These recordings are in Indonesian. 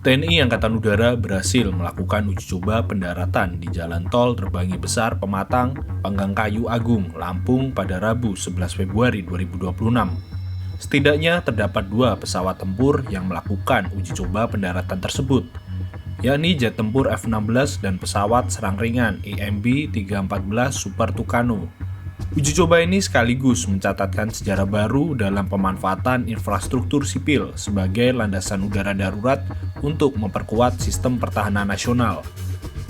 TNI Angkatan Udara berhasil melakukan uji coba pendaratan di Jalan Tol Terbangi Besar Pematang, Panggangkayu Agung, Lampung pada Rabu 11 Februari 2026. Setidaknya terdapat 2 pesawat tempur yang melakukan uji coba pendaratan tersebut, yakni jet tempur F-16 dan pesawat serang ringan EMB-314 Super Tucano. Uji coba ini sekaligus mencatatkan sejarah baru dalam pemanfaatan infrastruktur sipil sebagai landasan udara darurat untuk memperkuat sistem pertahanan nasional.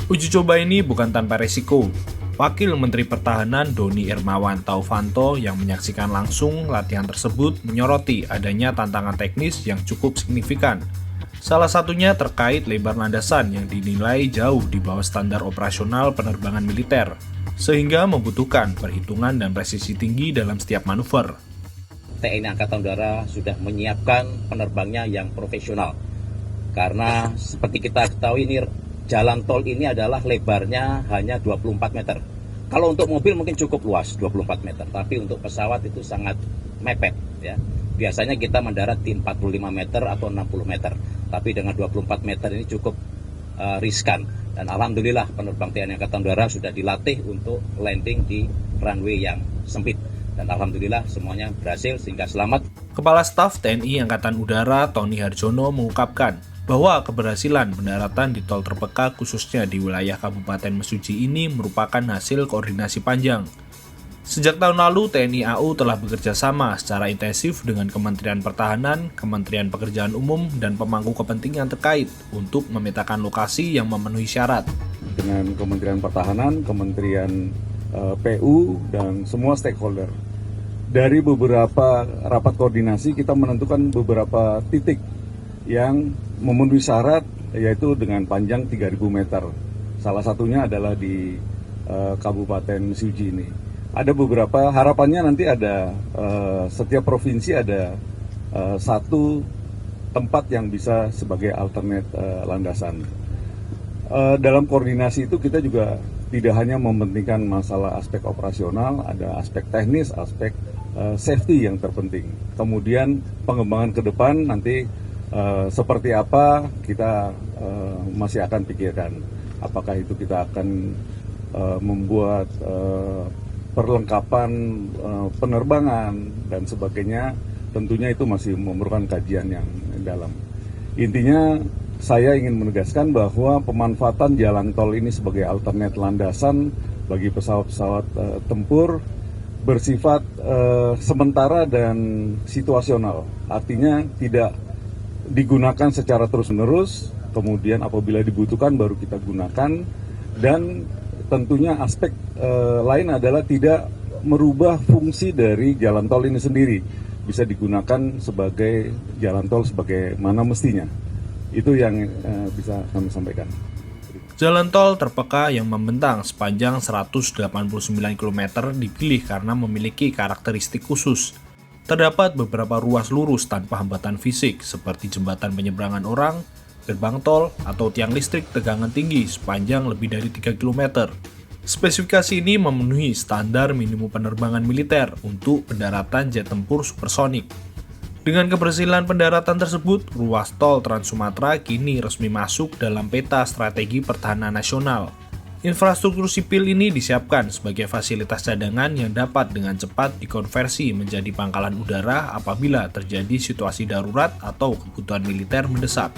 Uji coba ini bukan tanpa resiko. Wakil Menteri Pertahanan Doni Hermawan Taufanto yang menyaksikan langsung latihan tersebut menyoroti adanya tantangan teknis yang cukup signifikan. Salah satunya terkait lebar landasan yang dinilai jauh di bawah standar operasional penerbangan militer, sehingga membutuhkan perhitungan dan presisi tinggi dalam setiap manuver. TNI Angkatan Udara sudah menyiapkan penerbangnya yang profesional. Karena seperti kita ketahui ini jalan tol ini adalah lebarnya hanya 24 meter. Kalau untuk mobil mungkin cukup luas 24 meter, tapi untuk pesawat itu sangat mepet ya. Biasanya kita mendarat di 45 meter atau 60 meter, tapi dengan 24 meter ini cukup riskan. Dan alhamdulillah penerbang TNI Angkatan Udara sudah dilatih untuk landing di runway yang sempit. Dan alhamdulillah semuanya berhasil sehingga selamat. Kepala Staf TNI Angkatan Udara Tony Harjono mengungkapkan bahwa keberhasilan pendaratan di tol terpeka khususnya di wilayah Kabupaten Mesuji ini merupakan hasil koordinasi panjang. Sejak tahun lalu, TNI AU telah bekerja sama secara intensif dengan Kementerian Pertahanan, Kementerian Pekerjaan Umum, dan pemangku kepentingan terkait untuk memetakan lokasi yang memenuhi syarat. Dengan Kementerian Pertahanan, Kementerian PU, dan semua stakeholder. Dari beberapa rapat koordinasi, kita menentukan beberapa titik yang memenuhi syarat, yaitu dengan panjang 3.000 meter. Salah satunya adalah di Kabupaten Mesuji ini. Ada beberapa, harapannya nanti ada setiap provinsi ada satu tempat yang bisa sebagai alternate landasan. Dalam koordinasi itu kita juga tidak hanya mementingkan masalah aspek operasional, ada aspek teknis, aspek safety yang terpenting. Kemudian pengembangan ke depan nanti seperti apa kita masih akan pikirkan. Apakah itu kita akan membuat perlengkapan penerbangan dan sebagainya, tentunya itu masih memerlukan kajian yang dalam. Intinya saya ingin menegaskan bahwa pemanfaatan jalan tol ini sebagai alternate landasan bagi pesawat-pesawat tempur bersifat sementara dan situasional. Artinya tidak digunakan secara terus-menerus, kemudian apabila dibutuhkan baru kita gunakan, dan tentunya aspek lain adalah tidak merubah fungsi dari jalan tol ini sendiri. Bisa digunakan sebagai jalan tol sebagaimana mestinya. Itu yang bisa kami sampaikan. Jalan tol terpeka yang membentang sepanjang 189 km dipilih karena memiliki karakteristik khusus. Terdapat beberapa ruas lurus tanpa hambatan fisik seperti jembatan penyeberangan orang, gerbang tol, atau tiang listrik tegangan tinggi sepanjang lebih dari 3 km. Spesifikasi ini memenuhi standar minimum penerbangan militer untuk pendaratan jet tempur supersonik. Dengan keberhasilan pendaratan tersebut, ruas tol Trans Sumatera kini resmi masuk dalam peta strategi pertahanan nasional. Infrastruktur sipil ini disiapkan sebagai fasilitas cadangan yang dapat dengan cepat dikonversi menjadi pangkalan udara apabila terjadi situasi darurat atau kebutuhan militer mendesak.